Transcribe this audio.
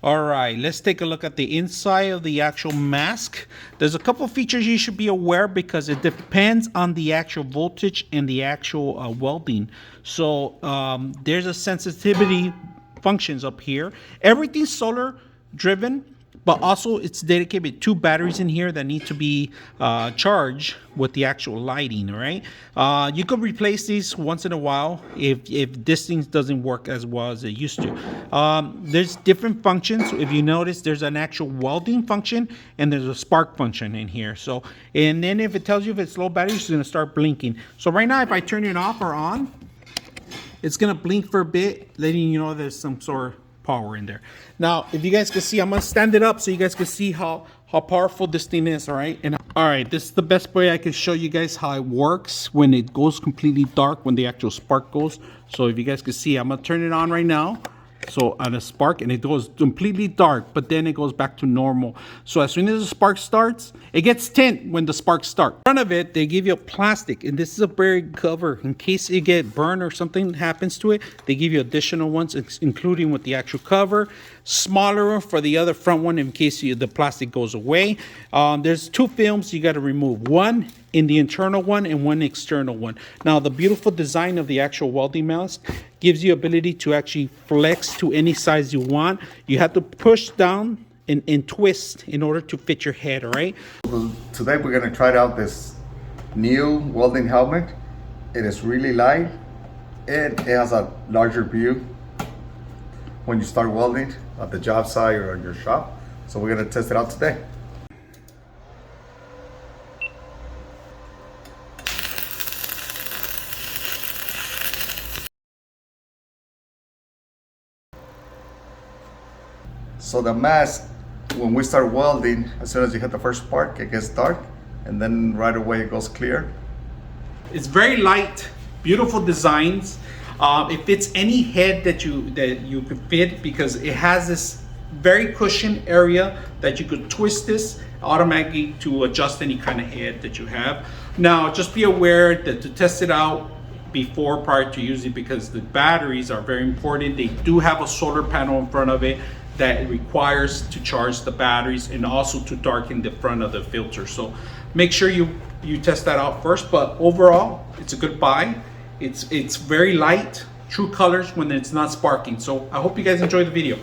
All right, let's take a look at the inside of the actual mask. There's a couple of features you should be aware because it depends on the actual voltage and the actual welding. So there's a sensitivity functions up here. Everything's solar driven, but also it's dedicated with 2 batteries in here that need to be charged with the actual lighting. All right, you could replace these once in a while if this thing doesn't work as well as it used to. There's different functions. If you notice, there's an actual welding function and there's a spark function in here. So, and then if it tells you if it's low battery, it's going to start blinking. So right now, if I turn it off or on, it's going to blink for a bit, letting you know there's some sort of power in there. Now, if you guys can see, I'm gonna stand it up so you guys can see how powerful this thing is. All right, and all right, this is the best way I can show you guys how it works when it goes completely dark, when the actual spark goes. So if you guys can see, I'm gonna turn it on right now. So on a spark, and it goes completely dark, but then it goes back to normal. So as soon as the spark starts, it gets tint when the sparks start. In front of it, they give you a plastic, and this is a very cover in case you get burned or something happens to it. They give you additional ones, including with the actual cover, smaller for the other front one in case the plastic goes away. There's 2 films you got to remove, one in the internal one and one external one. Now the beautiful design of the actual welding mask gives you ability to actually flex to any size you want. You have to push down and twist in order to fit your head. All right, today we're going to try out this new welding helmet. It is really light and it has a larger view when you start welding at the job site or at your shop. So we're going to test it out today. So the mask, when we start welding, as soon as you hit the first spark, it gets dark, and then right away it goes clear. It's very light, beautiful designs. It fits any head that you could fit because it has this very cushioned area that you could twist this automatically to adjust any kind of head that you have. Now, just be aware that to test it out prior to using it, because the batteries are very important. They do have a solar panel in front of it that it requires to charge the batteries and also to darken the front of the filter. So make sure you test that out first. But overall, it's a good buy. It's very light, true colors when it's not sparking. So I hope you guys enjoy the video.